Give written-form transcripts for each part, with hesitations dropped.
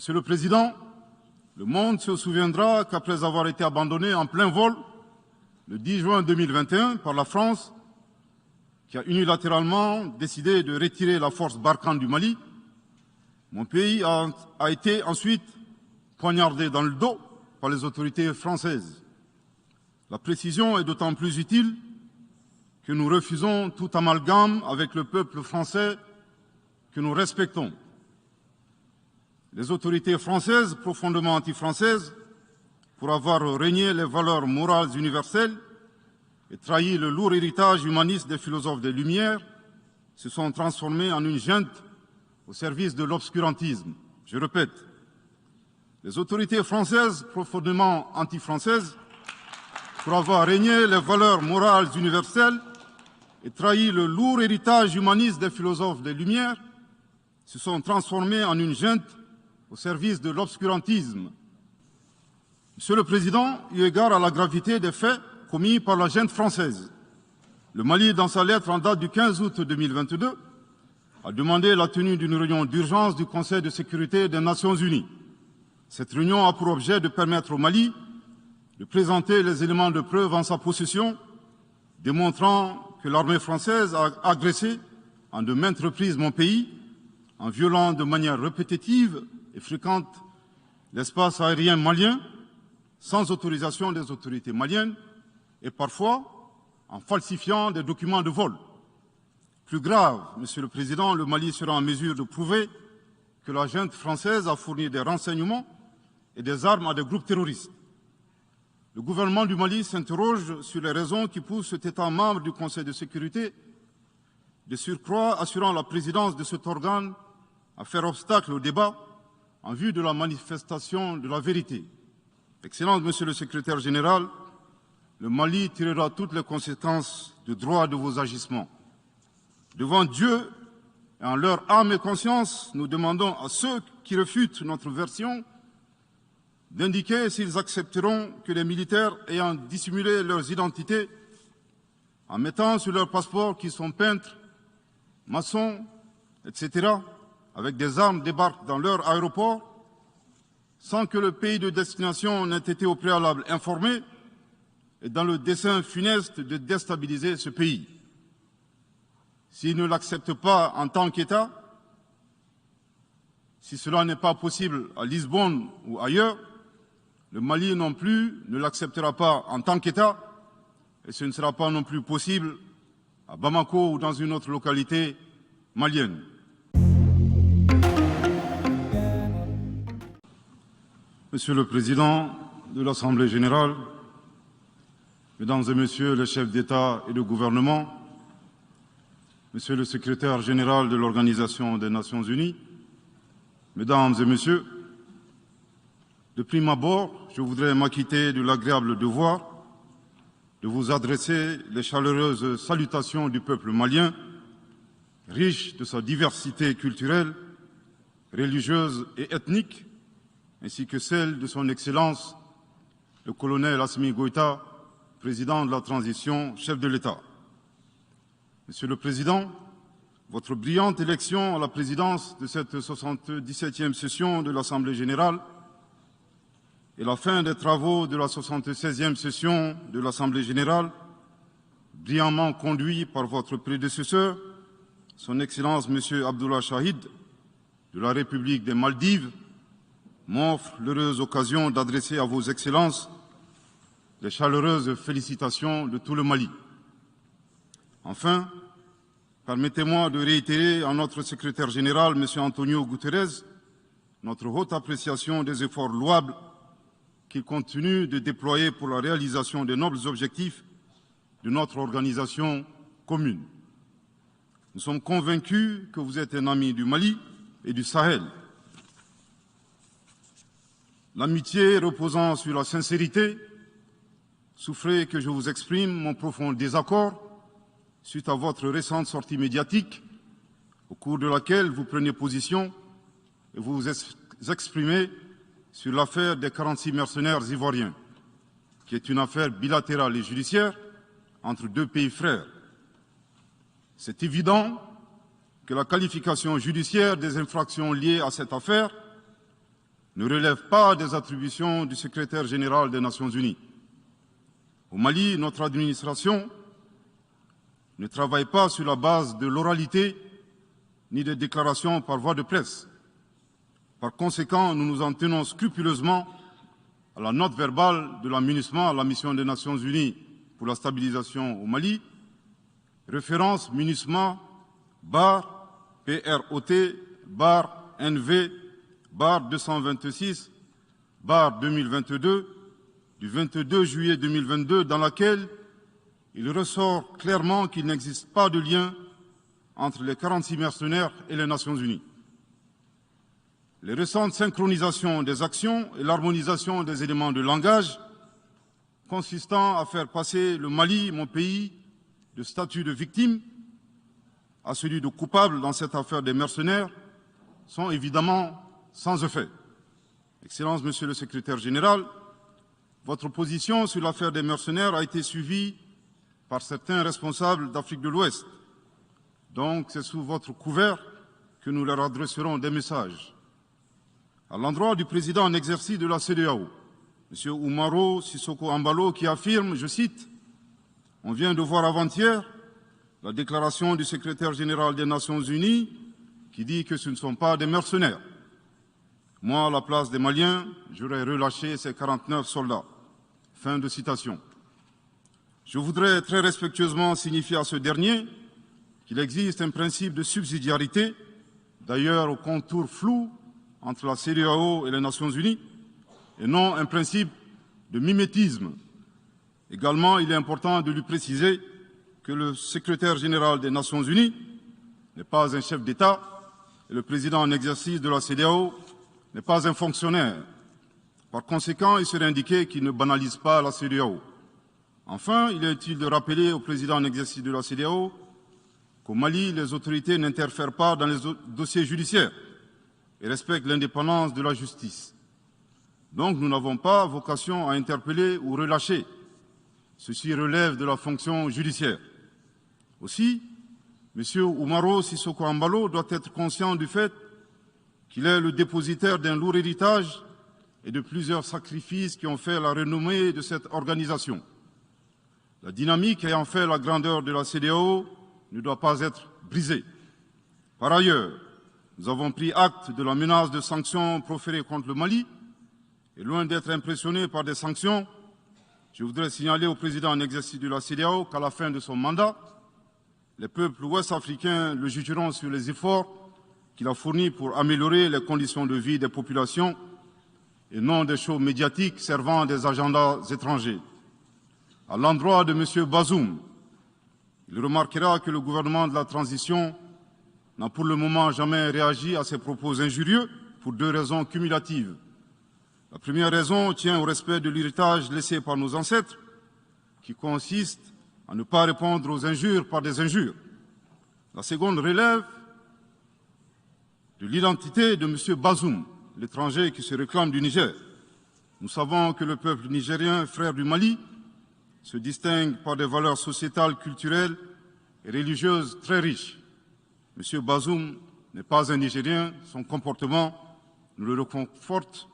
Monsieur le Président, le monde se souviendra qu'après avoir été abandonné en plein vol le 10 juin 2021 par la France, qui a unilatéralement décidé de retirer la force Barkhane du Mali, mon pays a été ensuite poignardé dans le dos par les autorités françaises. La précision est d'autant plus utile que nous refusons tout amalgame avec le peuple français que nous respectons. Les autorités françaises, profondément anti-françaises, pour avoir renié les valeurs morales universelles et trahi le lourd héritage humaniste des philosophes des Lumières, se sont transformées en une junte au service de l'obscurantisme. Je répète, les autorités françaises, profondément anti-françaises, pour avoir renié les valeurs morales universelles et trahi le lourd héritage humaniste des philosophes des Lumières, se sont transformées en une junte au service de l'obscurantisme. Monsieur le Président, eu égard à la gravité des faits commis par la junte française, le Mali, dans sa lettre en date du 15 août 2022, a demandé la tenue d'une réunion d'urgence du Conseil de sécurité des Nations Unies. Cette réunion a pour objet de permettre au Mali de présenter les éléments de preuve en sa possession, démontrant que l'armée française a agressé en de maintes reprises mon pays, en violant de manière répétitive et fréquente l'espace aérien malien, sans autorisation des autorités maliennes, et parfois en falsifiant des documents de vol. Plus grave, Monsieur le Président, le Mali sera en mesure de prouver que la junte française a fourni des renseignements et des armes à des groupes terroristes. Le gouvernement du Mali s'interroge sur les raisons qui poussent cet État membre du Conseil de sécurité, de surcroît assurant la présidence de cet organe, à faire obstacle au débat en vue de la manifestation de la vérité. Excellence, Monsieur le Secrétaire général, le Mali tirera toutes les conséquences de droit de vos agissements. Devant Dieu et en leur âme et conscience, nous demandons à ceux qui refutent notre version d'indiquer s'ils accepteront que les militaires ayant dissimulé leurs identités en mettant sur leur passeport qu'ils sont peintres, maçons, etc., avec des armes débarquent dans leur aéroport sans que le pays de destination n'ait été au préalable informé et dans le dessein funeste de déstabiliser ce pays. S'ils ne l'acceptent pas en tant qu'État, si cela n'est pas possible à Lisbonne ou ailleurs, le Mali non plus ne l'acceptera pas en tant qu'État et ce ne sera pas non plus possible à Bamako ou dans une autre localité malienne. Monsieur le Président de l'Assemblée générale, Mesdames et Messieurs les chefs d'État et de gouvernement, Monsieur le Secrétaire général de l'Organisation des Nations Unies, Mesdames et Messieurs, de prime abord, je voudrais m'acquitter de l'agréable devoir de vous adresser les chaleureuses salutations du peuple malien, riche de sa diversité culturelle, religieuse et ethnique, ainsi que celle de son Excellence, le colonel Assimi Goïta, président de la transition, chef de l'État. Monsieur le Président, votre brillante élection à la présidence de cette 77e session de l'Assemblée générale et la fin des travaux de la 76e session de l'Assemblée générale, brillamment conduit par votre prédécesseur, son Excellence M. Abdullah Shahid, de la République des Maldives, m'offre l'heureuse occasion d'adresser à vos Excellences les chaleureuses félicitations de tout le Mali. Enfin, permettez-moi de réitérer à notre secrétaire général, M. Antonio Guterres, notre haute appréciation des efforts louables qu'il continue de déployer pour la réalisation des nobles objectifs de notre organisation commune. Nous sommes convaincus que vous êtes un ami du Mali et du Sahel. L'amitié reposant sur la sincérité, souffrez que je vous exprime mon profond désaccord suite à votre récente sortie médiatique, au cours de laquelle vous prenez position et vous vous exprimez sur l'affaire des 46 mercenaires ivoiriens, qui est une affaire bilatérale et judiciaire entre deux pays frères. C'est évident que la qualification judiciaire des infractions liées à cette affaire ne relève pas des attributions du secrétaire général des Nations Unies. Au Mali, notre administration ne travaille pas sur la base de l'oralité ni des déclarations par voie de presse. Par conséquent, nous nous en tenons scrupuleusement à la note verbale de la MINUSMA, à la mission des Nations Unies pour la stabilisation au Mali, référence MINUSMA /PROT /NV /226/2022 du 22 juillet 2022, dans laquelle il ressort clairement qu'il n'existe pas de lien entre les 46 mercenaires et les Nations Unies. Les récentes synchronisations des actions et l'harmonisation des éléments de langage consistant à faire passer le Mali, mon pays, de statut de victime à celui de coupable dans cette affaire des mercenaires sont évidemment sans effet. Excellence, Monsieur le Secrétaire général, votre position sur l'affaire des mercenaires a été suivie par certains responsables d'Afrique de l'Ouest. Donc, c'est sous votre couvert que nous leur adresserons des messages. À l'endroit du président en exercice de la CEDEAO, M. Umaro Sissoko Embalo, qui affirme, je cite, « On vient de voir avant-hier la déclaration du secrétaire général des Nations Unies qui dit que ce ne sont pas des mercenaires. Moi, à la place des Maliens, j'aurais relâché ces 49 soldats. » Fin de citation. Je voudrais très respectueusement signifier à ce dernier qu'il existe un principe de subsidiarité, d'ailleurs au contour flou entre la CEDEAO et les Nations Unies, et non un principe de mimétisme. Également, il est important de lui préciser que le secrétaire général des Nations Unies n'est pas un chef d'État et le président en exercice de la CEDEAO n'est pas un fonctionnaire. Par conséquent, il serait indiqué qu'il ne banalise pas la CEDEAO. Enfin, il est utile de rappeler au président en exercice de la CEDEAO qu'au Mali, les autorités n'interfèrent pas dans les dossiers judiciaires et respectent l'indépendance de la justice. Donc, nous n'avons pas vocation à interpeller ou relâcher. Ceci relève de la fonction judiciaire. Aussi, M. Umaro Sissoko Embalo doit être conscient du fait qu'il est le dépositaire d'un lourd héritage et de plusieurs sacrifices qui ont fait la renommée de cette organisation. La dynamique ayant fait la grandeur de la CEDEAO ne doit pas être brisée. Par ailleurs, nous avons pris acte de la menace de sanctions proférées contre le Mali et loin d'être impressionnés par des sanctions, je voudrais signaler au président en exercice de la CEDEAO qu'à la fin de son mandat, les peuples ouest-africains le jugeront sur les efforts qu'il a fournis pour améliorer les conditions de vie des populations et non des shows médiatiques servant des agendas étrangers. À l'endroit de M. Bazoum, il remarquera que le gouvernement de la transition n'a pour le moment jamais réagi à ces propos injurieux pour deux raisons cumulatives. La première raison tient au respect de l'héritage laissé par nos ancêtres, qui consiste à ne pas répondre aux injures par des injures. La seconde relève de l'identité de M. Bazoum, l'étranger qui se réclame du Niger. Nous savons que le peuple nigérien, frère du Mali, se distingue par des valeurs sociétales, culturelles et religieuses très riches. M. Bazoum n'est pas un Nigérien, son comportement nous le reconforte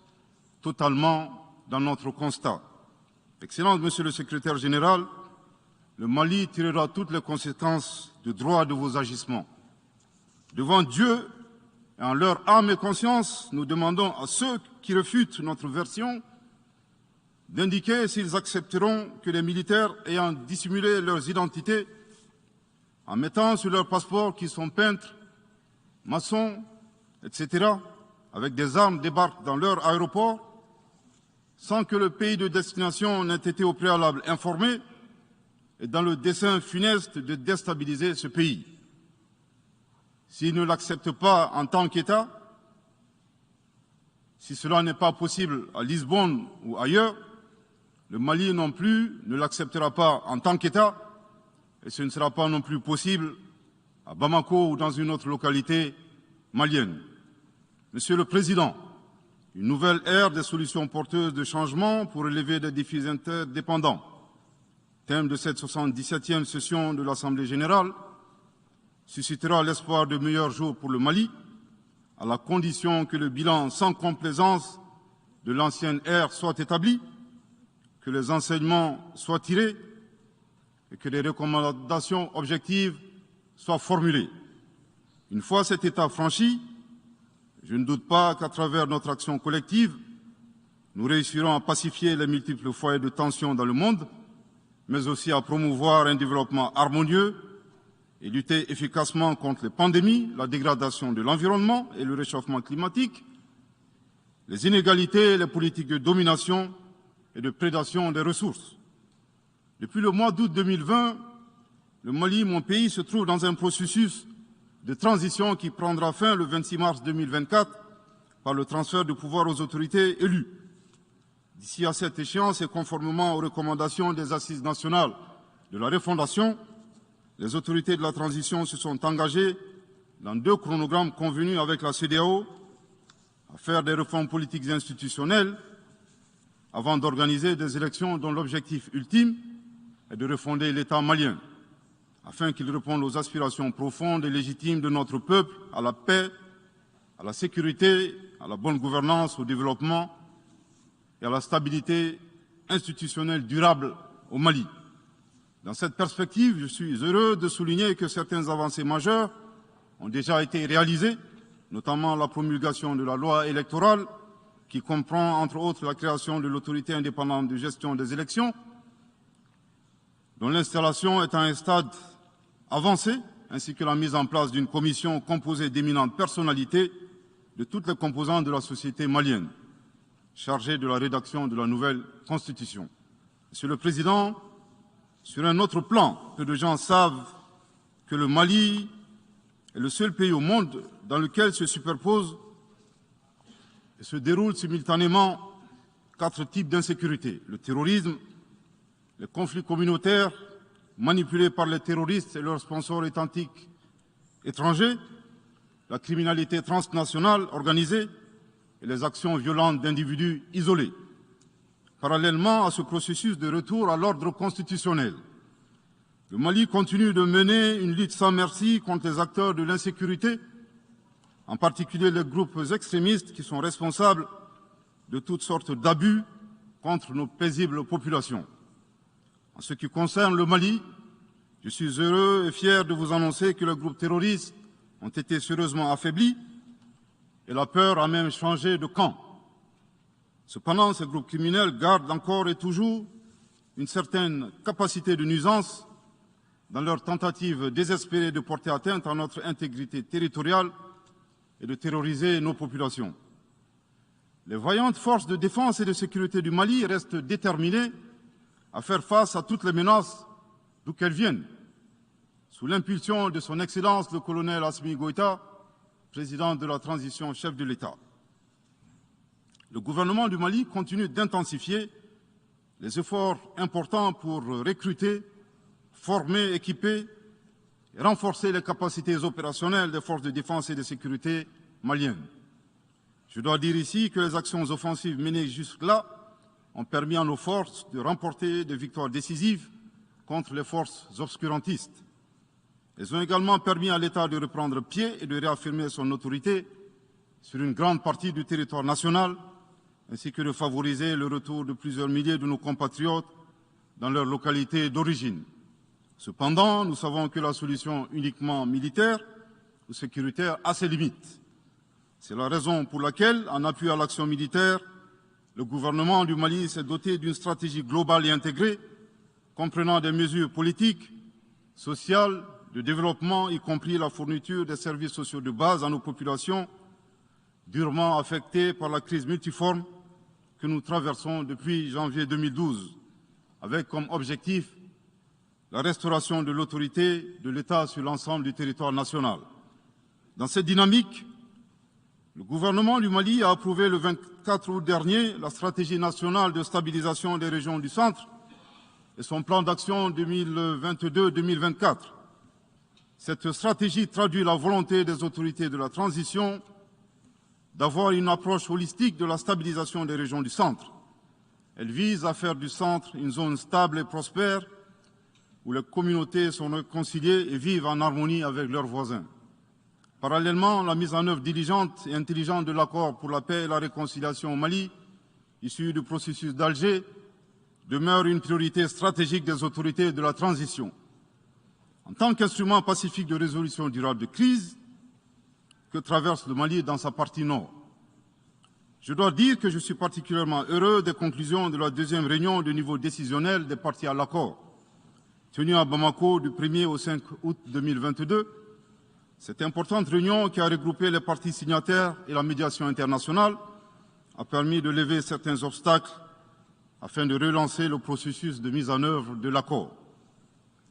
totalement dans notre constat. Excellence, Monsieur le Secrétaire général, le Mali tirera toutes les conséquences de droit de vos agissements. Devant Dieu et en leur âme et conscience, nous demandons à ceux qui refutent notre version d'indiquer s'ils accepteront que les militaires ayant dissimulé leurs identités en mettant sur leurs passeports qu'ils sont peintres, maçons, etc., avec des armes débarquent dans leur aéroport sans que le pays de destination n'ait été au préalable informé et dans le dessein funeste de déstabiliser ce pays. S'ils ne l'acceptent pas en tant qu'État, si cela n'est pas possible à Lisbonne ou ailleurs, le Mali non plus ne l'acceptera pas en tant qu'État et ce ne sera pas non plus possible à Bamako ou dans une autre localité malienne. Monsieur le Président, une nouvelle ère des solutions porteuses de changement pour relever des défis interdépendants. Thème de cette 77e session de l'Assemblée générale suscitera l'espoir de meilleurs jours pour le Mali, à la condition que le bilan sans complaisance de l'ancienne ère soit établi, que les enseignements soient tirés et que les recommandations objectives soient formulées. Une fois cette étape franchie, je ne doute pas qu'à travers notre action collective, nous réussirons à pacifier les multiples foyers de tension dans le monde, mais aussi à promouvoir un développement harmonieux et lutter efficacement contre les pandémies, la dégradation de l'environnement et le réchauffement climatique, les inégalités et les politiques de domination et de prédation des ressources. Depuis le mois d'août 2020, le Mali, mon pays, se trouve dans un processus de transition qui prendra fin le 26 mars 2024 par le transfert de pouvoir aux autorités élues. D'ici à cette échéance et conformément aux recommandations des Assises nationales de la refondation, les autorités de la transition se sont engagées dans 2 chronogrammes convenus avec la CEDEAO à faire des réformes politiques et institutionnelles avant d'organiser des élections dont l'objectif ultime est de refonder l'État malien, afin qu'il réponde aux aspirations profondes et légitimes de notre peuple à la paix, à la sécurité, à la bonne gouvernance, au développement et à la stabilité institutionnelle durable au Mali. Dans cette perspective, je suis heureux de souligner que certaines avancées majeures ont déjà été réalisées, notamment la promulgation de la loi électorale, qui comprend entre autres la création de l'autorité indépendante de gestion des élections, dont l'installation est à un stade avancé, ainsi que la mise en place d'une commission composée d'éminentes personnalités de toutes les composantes de la société malienne, chargée de la rédaction de la nouvelle Constitution. Monsieur le Président, sur un autre plan, peu de gens savent que le Mali est le seul pays au monde dans lequel se superposent et se déroulent simultanément 4 types d'insécurité: le terrorisme, les conflits communautaires manipulés par les terroristes et leurs sponsors étatiques étrangers, la criminalité transnationale organisée et les actions violentes d'individus isolés. Parallèlement à ce processus de retour à l'ordre constitutionnel, le Mali continue de mener une lutte sans merci contre les acteurs de l'insécurité, en particulier les groupes extrémistes qui sont responsables de toutes sortes d'abus contre nos paisibles populations. En ce qui concerne le Mali, je suis heureux et fier de vous annoncer que les groupes terroristes ont été sérieusement affaiblis et la peur a même changé de camp. Cependant, ces groupes criminels gardent encore et toujours une certaine capacité de nuisance dans leur tentative désespérée de porter atteinte à notre intégrité territoriale et de terroriser nos populations. Les vaillantes forces de défense et de sécurité du Mali restent déterminées à faire face à toutes les menaces d'où qu'elles viennent, sous l'impulsion de son Excellence le colonel Assimi Goïta, président de la transition, chef de l'État. Le gouvernement du Mali continue d'intensifier les efforts importants pour recruter, former, équiper et renforcer les capacités opérationnelles des forces de défense et de sécurité maliennes. Je dois dire ici que les actions offensives menées jusque-là ont permis à nos forces de remporter des victoires décisives contre les forces obscurantistes. Elles ont également permis à l'État de reprendre pied et de réaffirmer son autorité sur une grande partie du territoire national, ainsi que de favoriser le retour de plusieurs milliers de nos compatriotes dans leur localité d'origine. Cependant, nous savons que la solution uniquement militaire ou sécuritaire a ses limites. C'est la raison pour laquelle, en appui à l'action militaire, le gouvernement du Mali s'est doté d'une stratégie globale et intégrée, comprenant des mesures politiques, sociales, de développement, y compris la fourniture des services sociaux de base à nos populations, durement affectées par la crise multiforme que nous traversons depuis janvier 2012, avec comme objectif la restauration de l'autorité de l'État sur l'ensemble du territoire national. Dans cette dynamique, le gouvernement du Mali a approuvé le 24 août dernier la stratégie nationale de stabilisation des régions du centre et son plan d'action 2022-2024. Cette stratégie traduit la volonté des autorités de la transition d'avoir une approche holistique de la stabilisation des régions du centre. Elle vise à faire du centre une zone stable et prospère où les communautés sont réconciliées et vivent en harmonie avec leurs voisins. Parallèlement, la mise en œuvre diligente et intelligente de l'accord pour la paix et la réconciliation au Mali issus du processus d'Alger demeure une priorité stratégique des autorités de la transition. En tant qu'instrument pacifique de résolution durable de crise que traverse le Mali dans sa partie nord. Je dois dire que je suis particulièrement heureux des conclusions de la deuxième réunion de niveau décisionnel des parties à l'accord, tenue à Bamako du 1er au 5 août 2022. Cette importante réunion qui a regroupé les parties signataires et la médiation internationale a permis de lever certains obstacles afin de relancer le processus de mise en œuvre de l'accord.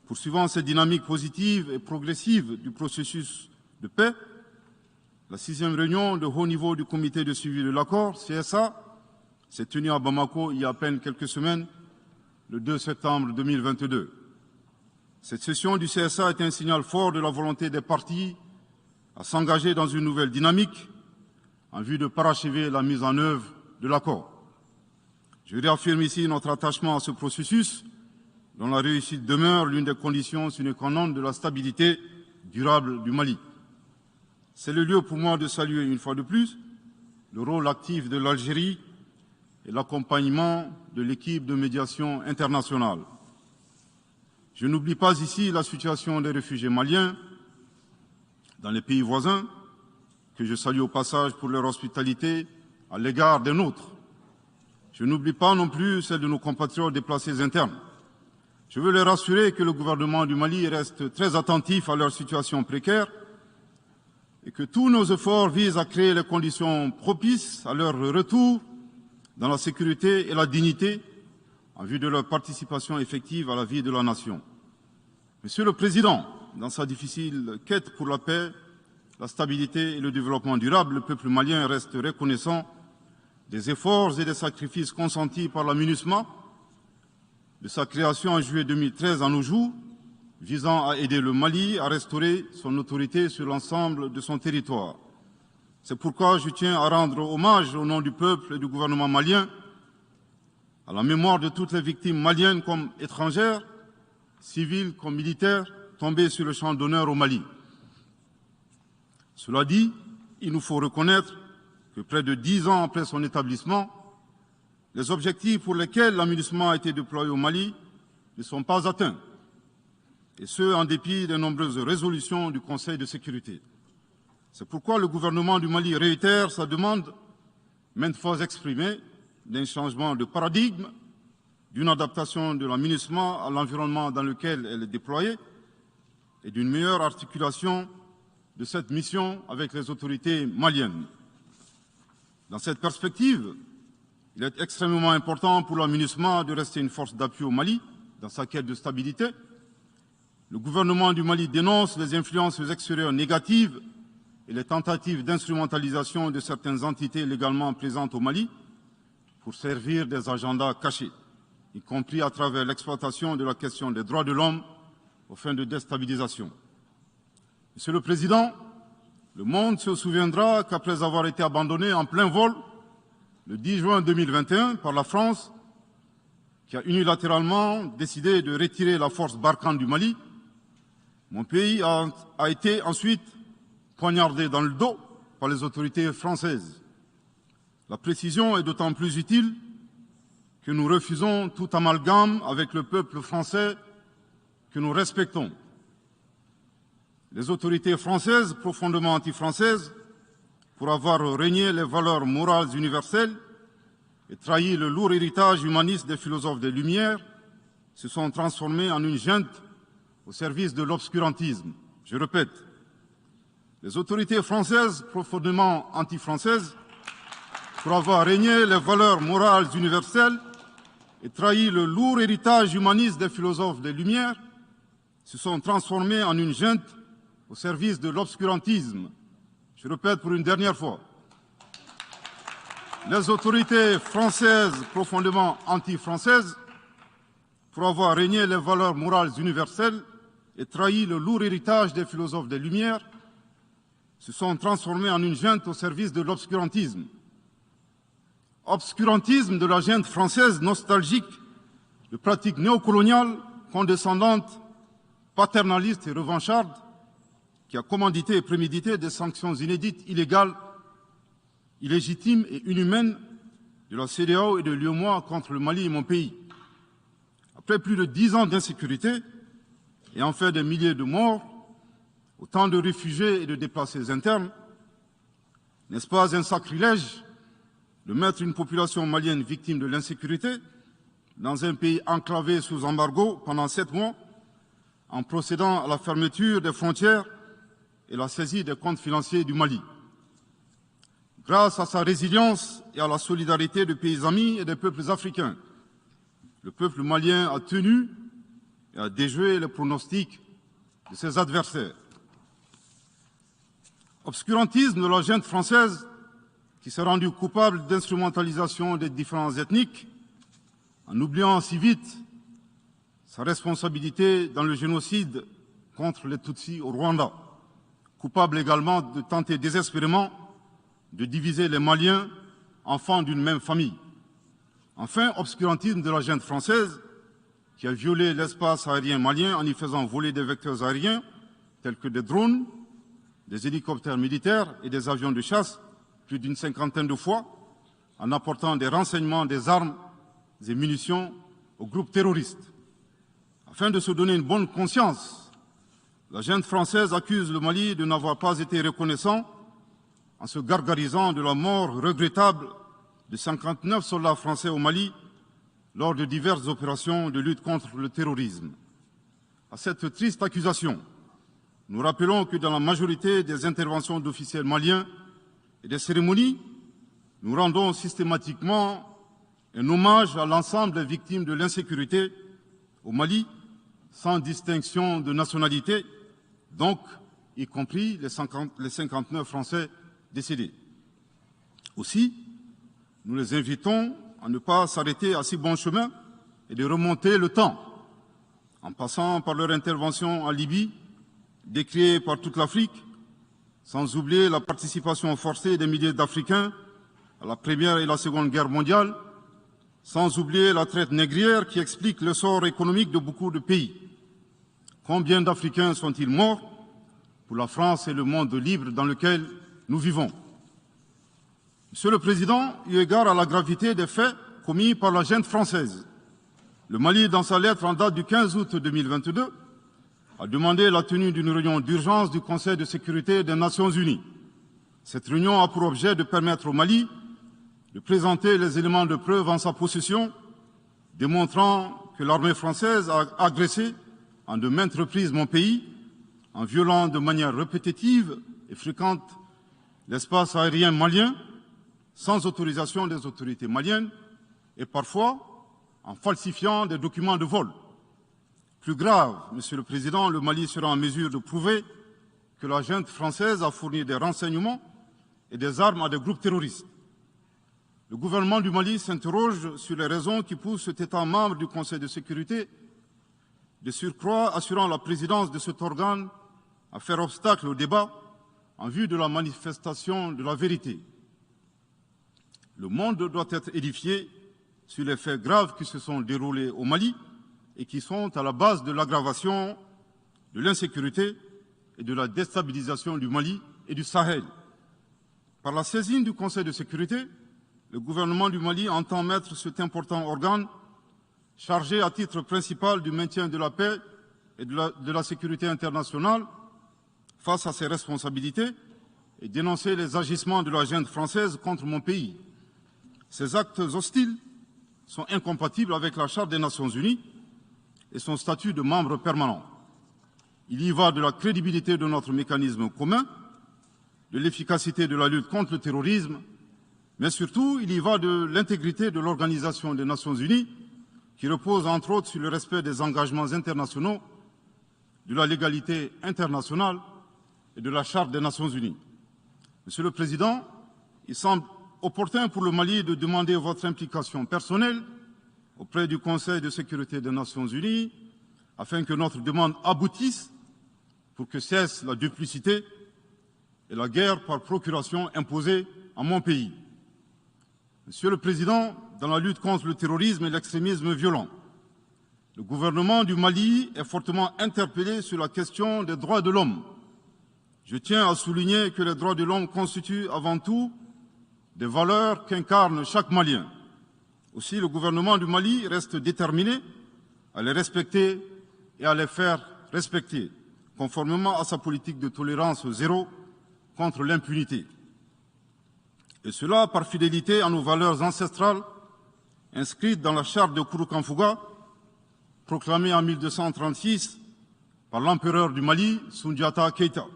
Poursuivant cette dynamique positive et progressive du processus de paix, la 6e réunion de haut niveau du comité de suivi de l'accord, CSA, s'est tenue à Bamako il y a à peine quelques semaines, le 2 septembre 2022. Cette session du CSA est un signal fort de la volonté des parties à s'engager dans une nouvelle dynamique en vue de parachever la mise en œuvre de l'accord. Je réaffirme ici notre attachement à ce processus, dont la réussite demeure l'une des conditions sine qua non de la stabilité durable du Mali. C'est le lieu pour moi de saluer une fois de plus le rôle actif de l'Algérie et l'accompagnement de l'équipe de médiation internationale. Je n'oublie pas ici la situation des réfugiés maliens dans les pays voisins, que je salue au passage pour leur hospitalité à l'égard des nôtres. Je n'oublie pas non plus celle de nos compatriotes déplacés internes. Je veux les rassurer que le gouvernement du Mali reste très attentif à leur situation précaire et que tous nos efforts visent à créer les conditions propices à leur retour dans la sécurité et la dignité en vue de leur participation effective à la vie de la nation. Monsieur le Président, dans sa difficile quête pour la paix, la stabilité et le développement durable, le peuple malien reste reconnaissant des efforts et des sacrifices consentis par la MINUSMA, de sa création en juillet 2013 à nos jours, visant à aider le Mali à restaurer son autorité sur l'ensemble de son territoire. C'est pourquoi je tiens à rendre hommage au nom du peuple et du gouvernement malien à la mémoire de toutes les victimes maliennes comme étrangères, civiles comme militaires, tombées sur le champ d'honneur au Mali. Cela dit, il nous faut reconnaître que près de 10 ans après son établissement, les objectifs pour lesquels l'aménagement a été déployé au Mali ne sont pas atteints, et ce, en dépit des nombreuses résolutions du Conseil de sécurité. C'est pourquoi le gouvernement du Mali réitère sa demande, maintes fois exprimée, d'un changement de paradigme, d'une adaptation de l'aménagement à l'environnement dans lequel elle est déployée et d'une meilleure articulation de cette mission avec les autorités maliennes. Dans cette perspective, il est extrêmement important pour la MINUSMA de rester une force d'appui au Mali dans sa quête de stabilité. Le gouvernement du Mali dénonce les influences extérieures négatives et les tentatives d'instrumentalisation de certaines entités légalement présentes au Mali pour servir des agendas cachés, y compris à travers l'exploitation de la question des droits de l'homme aux fins de déstabilisation. Monsieur le Président, le monde se souviendra qu'après avoir été abandonné en plein vol le 10 juin 2021 par la France, qui a unilatéralement décidé de retirer la force Barkhane du Mali, mon pays a été ensuite poignardé dans le dos par les autorités françaises. La précision est d'autant plus utile que nous refusons tout amalgame avec le peuple français que nous respectons. Les autorités françaises, profondément anti-françaises, pour avoir régné les valeurs morales universelles et trahi le lourd héritage humaniste des philosophes des Lumières, se sont transformées en une junte au service de l'obscurantisme. Je répète, les autorités françaises, profondément anti-françaises, pour avoir régné les valeurs morales universelles et trahi le lourd héritage humaniste des philosophes des Lumières, se sont transformées en une junte au service de l'obscurantisme. Je répète pour une dernière fois. Les autorités françaises profondément anti-françaises, pour avoir régné les valeurs morales universelles et trahi le lourd héritage des philosophes des Lumières, se sont transformées en une junte au service de l'obscurantisme. Obscurantisme de la junte française nostalgique de pratiques néocoloniales, condescendantes, paternalistes et revanchardes, qui a commandité et prémédité des sanctions inédites, illégales, illégitimes et inhumaines de la CEDEAO et de l'UEMOA contre le Mali, mon pays. Après plus de 10 ans d'insécurité et en fait des milliers de morts, autant de réfugiés et de déplacés internes, n'est-ce pas un sacrilège de mettre une population malienne victime de l'insécurité dans un pays enclavé sous embargo pendant 7 mois, en procédant à la fermeture des frontières et la saisie des comptes financiers du Mali. Grâce à sa résilience et à la solidarité de pays amis et des peuples africains, le peuple malien a tenu et a déjoué les pronostics de ses adversaires. Obscurantisme de la junte française qui s'est rendue coupable d'instrumentalisation des différences ethniques, en oubliant si vite sa responsabilité dans le génocide contre les Tutsis au Rwanda, coupable également de tenter désespérément de diviser les Maliens, enfants d'une même famille. Enfin, obscurantisme de la junte française qui a violé l'espace aérien malien en y faisant voler des vecteurs aériens tels que des drones, des hélicoptères militaires et des avions de chasse plus d'une 50aine de fois, en apportant des renseignements, des armes et munitions aux groupes terroristes. Afin de se donner une bonne conscience, la junte française accuse le Mali de n'avoir pas été reconnaissant en se gargarisant de la mort regrettable de 59 soldats français au Mali lors de diverses opérations de lutte contre le terrorisme. À cette triste accusation, nous rappelons que dans la majorité des interventions d'officiels maliens et des cérémonies, nous rendons systématiquement un hommage à l'ensemble des victimes de l'insécurité au Mali, sans distinction de nationalité, donc y compris les 59 Français décédés. Aussi, nous les invitons à ne pas s'arrêter à si bon chemin et de remonter le temps, en passant par leur intervention en Libye, décriée par toute l'Afrique, sans oublier la participation forcée des milliers d'Africains à la Première et la Seconde Guerre mondiale, sans oublier la traite négrière qui explique le sort économique de beaucoup de pays. Combien d'Africains sont-ils morts pour la France et le monde libre dans lequel nous vivons? Monsieur le Président, eu égard à la gravité des faits commis par la junte française, le Mali, dans sa lettre en date du 15 août 2022, a demandé la tenue d'une réunion d'urgence du Conseil de sécurité des Nations Unies. Cette réunion a pour objet de permettre au Mali de présenter les éléments de preuve en sa possession, démontrant que l'armée française a agressé en de maintes reprises mon pays, en violant de manière répétitive et fréquente l'espace aérien malien, sans autorisation des autorités maliennes, et parfois en falsifiant des documents de vol. Plus grave, Monsieur le Président, le Mali sera en mesure de prouver que la junte française a fourni des renseignements et des armes à des groupes terroristes. Le gouvernement du Mali s'interroge sur les raisons qui poussent cet État membre du Conseil de sécurité, de surcroît assurant la présidence de cet organe, à faire obstacle au débat en vue de la manifestation de la vérité. Le monde doit être édifié sur les faits graves qui se sont déroulés au Mali et qui sont à la base de l'aggravation de l'insécurité et de la déstabilisation du Mali et du Sahel. Par la saisine du Conseil de sécurité, le gouvernement du Mali entend mettre cet important organe chargé à titre principal du maintien de la paix et de la sécurité internationale face à ses responsabilités et dénoncer les agissements de la junte française contre mon pays. Ces actes hostiles sont incompatibles avec la Charte des Nations Unies et son statut de membre permanent. Il y va de la crédibilité de notre mécanisme commun, de l'efficacité de la lutte contre le terrorisme, mais surtout, il y va de l'intégrité de l'Organisation des Nations Unies, qui repose entre autres sur le respect des engagements internationaux, de la légalité internationale et de la Charte des Nations Unies. Monsieur le Président, il semble opportun pour le Mali de demander votre implication personnelle auprès du Conseil de sécurité des Nations Unies afin que notre demande aboutisse pour que cesse la duplicité et la guerre par procuration imposée à mon pays. Monsieur le Président, dans la lutte contre le terrorisme et l'extrémisme violent, le gouvernement du Mali est fortement interpellé sur la question des droits de l'homme. Je tiens à souligner que les droits de l'homme constituent avant tout des valeurs qu'incarne chaque Malien. Aussi, le gouvernement du Mali reste déterminé à les respecter et à les faire respecter, conformément à sa politique de tolérance zéro contre l'impunité. Et cela par fidélité à nos valeurs ancestrales inscrites dans la charte de Kouroukanfouga, proclamée en 1236 par l'empereur du Mali, Soundiata Keïta.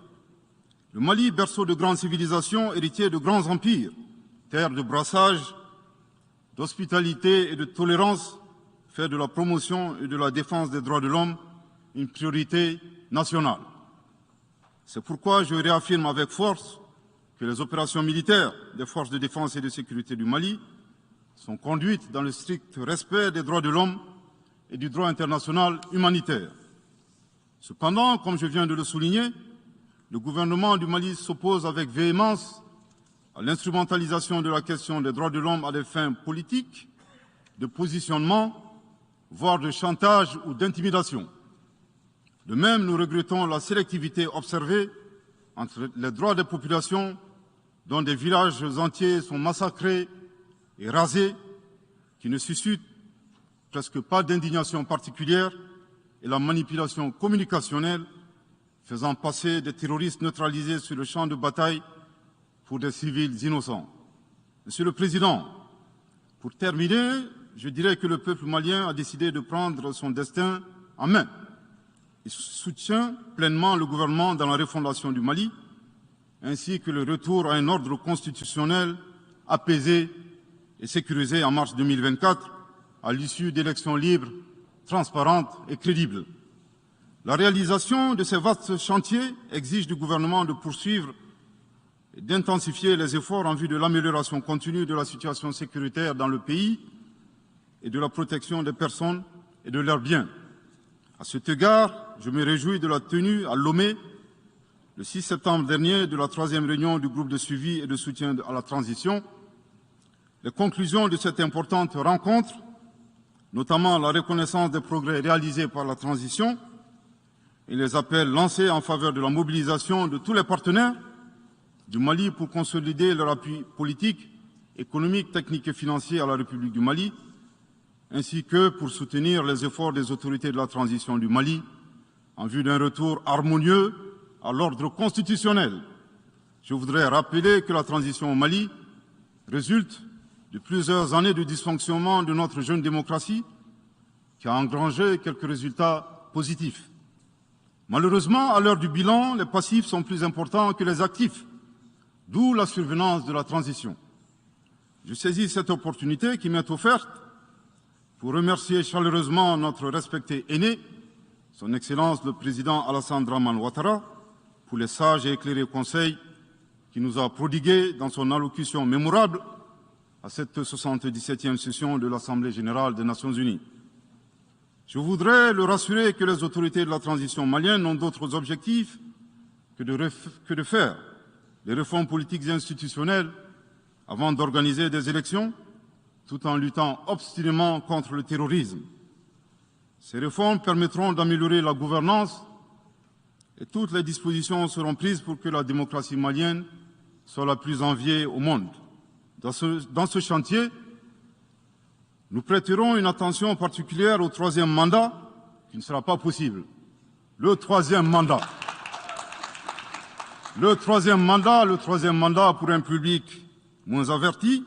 Le Mali, berceau de grandes civilisations, héritier de grands empires, terre de brassage, d'hospitalité et de tolérance, fait de la promotion et de la défense des droits de l'homme une priorité nationale. C'est pourquoi je réaffirme avec force que les opérations militaires des forces de défense et de sécurité du Mali sont conduites dans le strict respect des droits de l'homme et du droit international humanitaire. Cependant, comme je viens de le souligner, le gouvernement du Mali s'oppose avec véhémence à l'instrumentalisation de la question des droits de l'homme à des fins politiques, de positionnement, voire de chantage ou d'intimidation. De même, nous regrettons la sélectivité observée entre les droits des populations dont des villages entiers sont massacrés et rasés, qui ne suscitent presque pas d'indignation particulière, et la manipulation communicationnelle faisant passer des terroristes neutralisés sur le champ de bataille pour des civils innocents. Monsieur le Président, pour terminer, je dirais que le peuple malien a décidé de prendre son destin en main. Il soutient pleinement le gouvernement dans la refondation du Mali, ainsi que le retour à un ordre constitutionnel apaisé et sécurisé en mars 2024, à l'issue d'élections libres, transparentes et crédibles. La réalisation de ces vastes chantiers exige du gouvernement de poursuivre et d'intensifier les efforts en vue de l'amélioration continue de la situation sécuritaire dans le pays et de la protection des personnes et de leurs biens. À cet égard, je me réjouis de la tenue à Lomé, le 6 septembre dernier, de la 3e réunion du groupe de suivi et de soutien à la transition. Les conclusions de cette importante rencontre, notamment la reconnaissance des progrès réalisés par la transition et les appels lancés en faveur de la mobilisation de tous les partenaires du Mali pour consolider leur appui politique, économique, technique et financier à la République du Mali, ainsi que pour soutenir les efforts des autorités de la transition du Mali en vue d'un retour harmonieux à l'ordre constitutionnel. Je voudrais rappeler que la transition au Mali résulte de plusieurs années de dysfonctionnement de notre jeune démocratie qui a engrangé quelques résultats positifs. Malheureusement, à l'heure du bilan, les passifs sont plus importants que les actifs, d'où la survenance de la transition. Je saisis cette opportunité qui m'est offerte pour remercier chaleureusement notre respecté aîné, son Excellence le Président Alassane Dramane Ouattara, pour les sages et éclairés conseils qu'il nous a prodigués dans son allocution mémorable à cette 77e session de l'Assemblée générale des Nations unies. Je voudrais le rassurer que les autorités de la transition malienne n'ont d'autres objectifs que de faire des réformes politiques et institutionnelles avant d'organiser des élections, tout en luttant obstinément contre le terrorisme. Ces réformes permettront d'améliorer la gouvernance et toutes les dispositions seront prises pour que la démocratie malienne soit la plus enviée au monde. Dans ce chantier, nous prêterons une attention particulière au 3e mandat, qui ne sera pas possible. Le 3e mandat. Le troisième mandat pour un public moins averti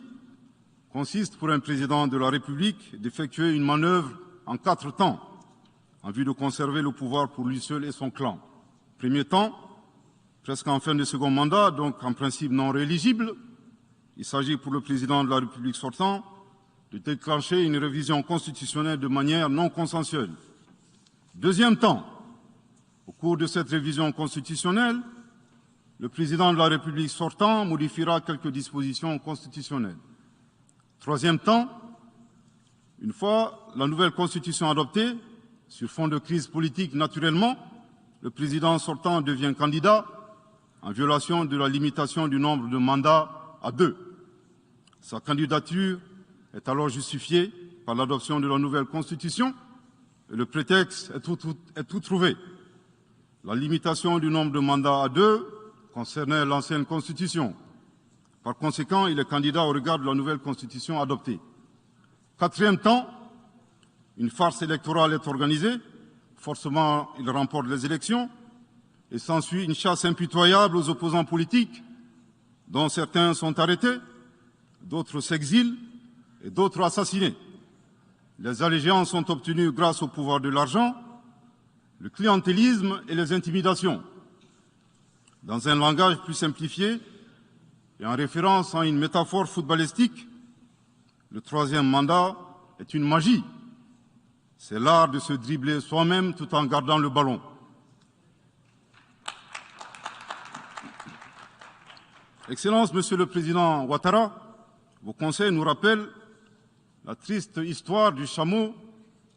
consiste pour un président de la République d'effectuer une manœuvre en 4 temps, en vue de conserver le pouvoir pour lui seul et son clan. Premier temps, presque en fin de second mandat, donc en principe non rééligible, il s'agit pour le président de la République sortant de déclencher une révision constitutionnelle de manière non consensuelle. Deuxième temps, au cours de cette révision constitutionnelle, le président de la République sortant modifiera quelques dispositions constitutionnelles. Troisième temps, une fois la nouvelle constitution adoptée, sur fond de crise politique naturellement, le président sortant devient candidat en violation de la limitation du nombre de mandats à 2. Sa candidature est alors justifiée par l'adoption de la nouvelle constitution et le prétexte est tout trouvé. La limitation du nombre de mandats à 2 concernait l'ancienne constitution. Par conséquent, il est candidat au regard de la nouvelle constitution adoptée. quatrième temps, une farce électorale est organisée. Forcément, il remporte les élections et s'ensuit une chasse impitoyable aux opposants politiques, dont certains sont arrêtés, d'autres s'exilent et d'autres assassinés. Les allégeances sont obtenues grâce au pouvoir de l'argent, le clientélisme et les intimidations. Dans un langage plus simplifié et en référence à une métaphore footballistique, le troisième mandat est une magie. C'est l'art de se dribbler soi-même tout en gardant le ballon. Excellence, Monsieur le Président Ouattara, vos conseils nous rappellent la triste histoire du chameau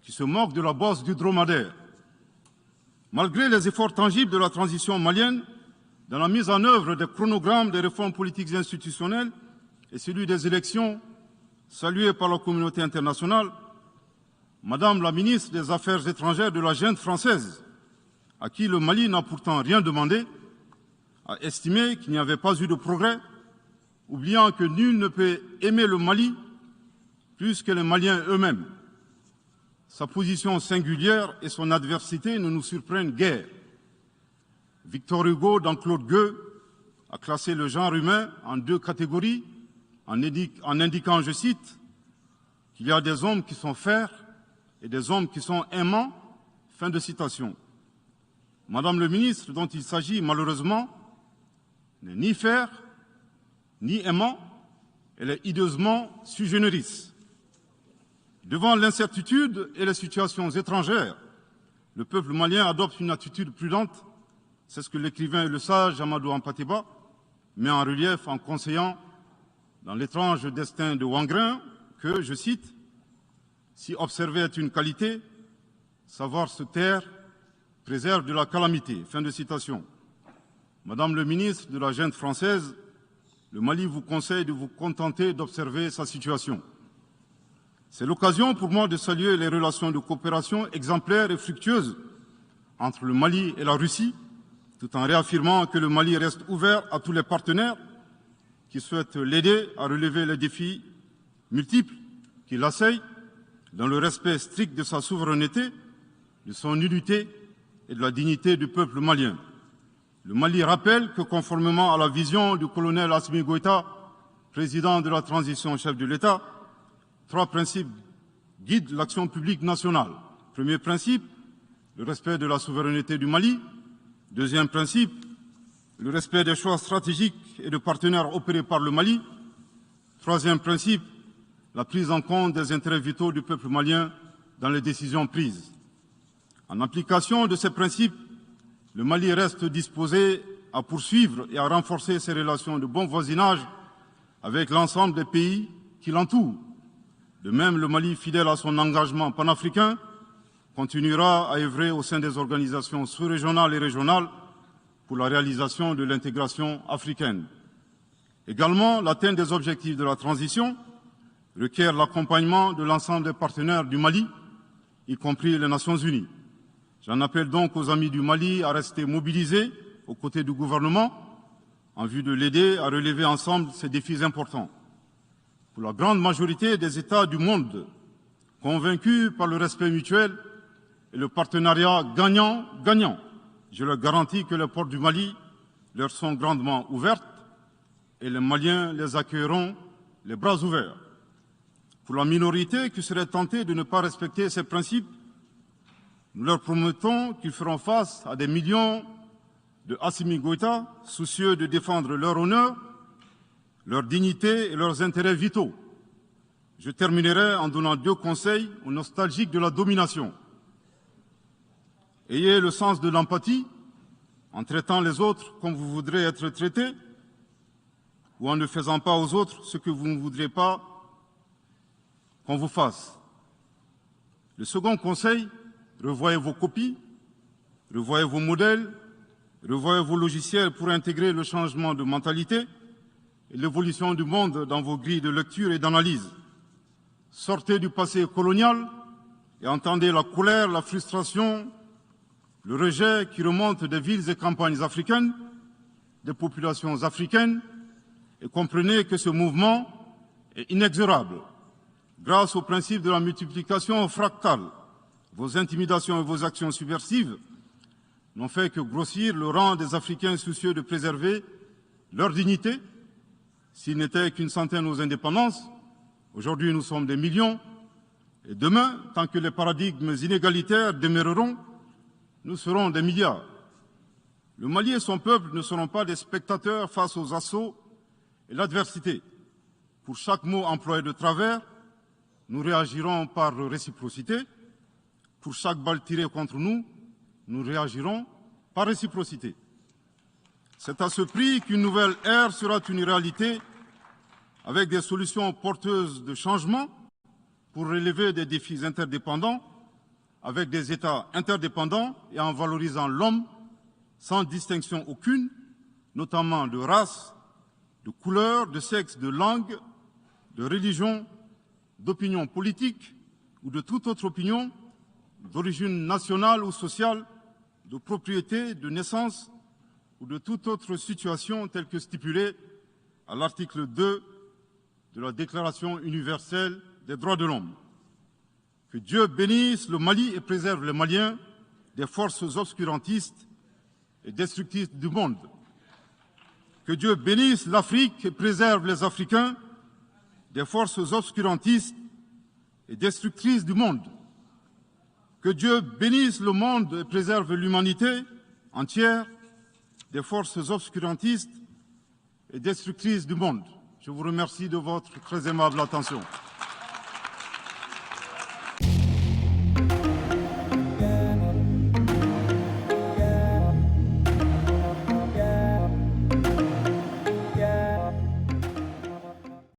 qui se moque de la bosse du dromadaire. Malgré les efforts tangibles de la transition malienne, dans la mise en œuvre des chronogrammes des réformes politiques et institutionnelles et celui des élections, salués par la communauté internationale, Madame la ministre des Affaires étrangères de la junte française, à qui le Mali n'a pourtant rien demandé, a estimé qu'il n'y avait pas eu de progrès, oubliant que nul ne peut aimer le Mali plus que les Maliens eux-mêmes. Sa position singulière et son adversité ne nous surprennent guère. Victor Hugo, dans Claude Gueux, a classé le genre humain en deux catégories, en indiquant, je cite, qu'il y a des hommes qui sont fers et des hommes qui sont aimants. Fin de citation. Madame le ministre, dont il s'agit malheureusement, n'est ni fer, ni aimant, elle est hideusement sui generis. Devant l'incertitude et les situations étrangères, le peuple malien adopte une attitude prudente. C'est ce que l'écrivain et le sage Amadou Hampâté-Bâ met en relief en conseillant dans l'étrange destin de Wangrin que, je cite, « Si observer est une qualité, savoir se taire préserve de la calamité ». Fin de citation. Madame le ministre de la junte française, le Mali vous conseille de vous contenter d'observer sa situation. C'est l'occasion pour moi de saluer les relations de coopération exemplaires et fructueuses entre le Mali et la Russie, tout en réaffirmant que le Mali reste ouvert à tous les partenaires qui souhaitent l'aider à relever les défis multiples qui l'assaillent, dans le respect strict de sa souveraineté, de son unité et de la dignité du peuple malien. Le Mali rappelle que, conformément à la vision du colonel Assimi Goïta, président de la transition chef de l'État, 3 principes guident l'action publique nationale. Premier principe, le respect de la souveraineté du Mali. Deuxième principe, le respect des choix stratégiques et de partenaires opérés par le Mali. Troisième principe, la prise en compte des intérêts vitaux du peuple malien dans les décisions prises. En application de ces principes, le Mali reste disposé à poursuivre et à renforcer ses relations de bon voisinage avec l'ensemble des pays qui l'entourent. De même, le Mali, fidèle à son engagement panafricain, continuera à œuvrer au sein des organisations sous-régionales et régionales pour la réalisation de l'intégration africaine. Également, l'atteinte des objectifs de la transition requiert l'accompagnement de l'ensemble des partenaires du Mali, y compris les Nations Unies. J'en appelle donc aux amis du Mali à rester mobilisés aux côtés du gouvernement en vue de l'aider à relever ensemble ces défis importants. Pour la grande majorité des États du monde, convaincus par le respect mutuel et le partenariat gagnant-gagnant, je leur garantis que les portes du Mali leur sont grandement ouvertes et les Maliens les accueilleront les bras ouverts. Pour la minorité qui serait tentée de ne pas respecter ces principes, nous leur promettons qu'ils feront face à des millions de Assimi Goïta, soucieux de défendre leur honneur, leur dignité et leurs intérêts vitaux. Je terminerai en donnant 2 conseils aux nostalgiques de la domination. Ayez le sens de l'empathie en traitant les autres comme vous voudrez être traités ou en ne faisant pas aux autres ce que vous ne voudrez pas qu'on vous fasse. Le second conseil, revoyez vos copies, revoyez vos modèles, revoyez vos logiciels pour intégrer le changement de mentalité et l'évolution du monde dans vos grilles de lecture et d'analyse. Sortez du passé colonial et entendez la colère, la frustration, le rejet qui remonte des villes et campagnes africaines, des populations africaines, et comprenez que ce mouvement est inexorable. Grâce au principe de la multiplication fractale, vos intimidations et vos actions subversives n'ont fait que grossir le rang des Africains soucieux de préserver leur dignité. S'ils n'étaient qu'une centaine aux indépendances, aujourd'hui nous sommes des millions, et demain, tant que les paradigmes inégalitaires demeureront, nous serons des milliards. Le Mali et son peuple ne seront pas des spectateurs face aux assauts et l'adversité. Pour chaque mot employé de travers, nous réagirons par réciprocité. Pour chaque balle tirée contre nous, nous réagirons par réciprocité. C'est à ce prix qu'une nouvelle ère sera une réalité avec des solutions porteuses de changement pour relever des défis interdépendants, avec des États interdépendants et en valorisant l'homme sans distinction aucune, notamment de race, de couleur, de sexe, de langue, de religion, d'opinion politique ou de toute autre opinion, d'origine nationale ou sociale, de propriété, de naissance ou de toute autre situation telle que stipulée à l'article 2 de la Déclaration universelle des droits de l'homme. Que Dieu bénisse le Mali et préserve les Maliens des forces obscurantistes et destructrices du monde. Que Dieu bénisse l'Afrique et préserve les Africains des forces obscurantistes et destructrices du monde. Que Dieu bénisse le monde et préserve l'humanité entière des forces obscurantistes et destructrices du monde. Je vous remercie de votre très aimable attention.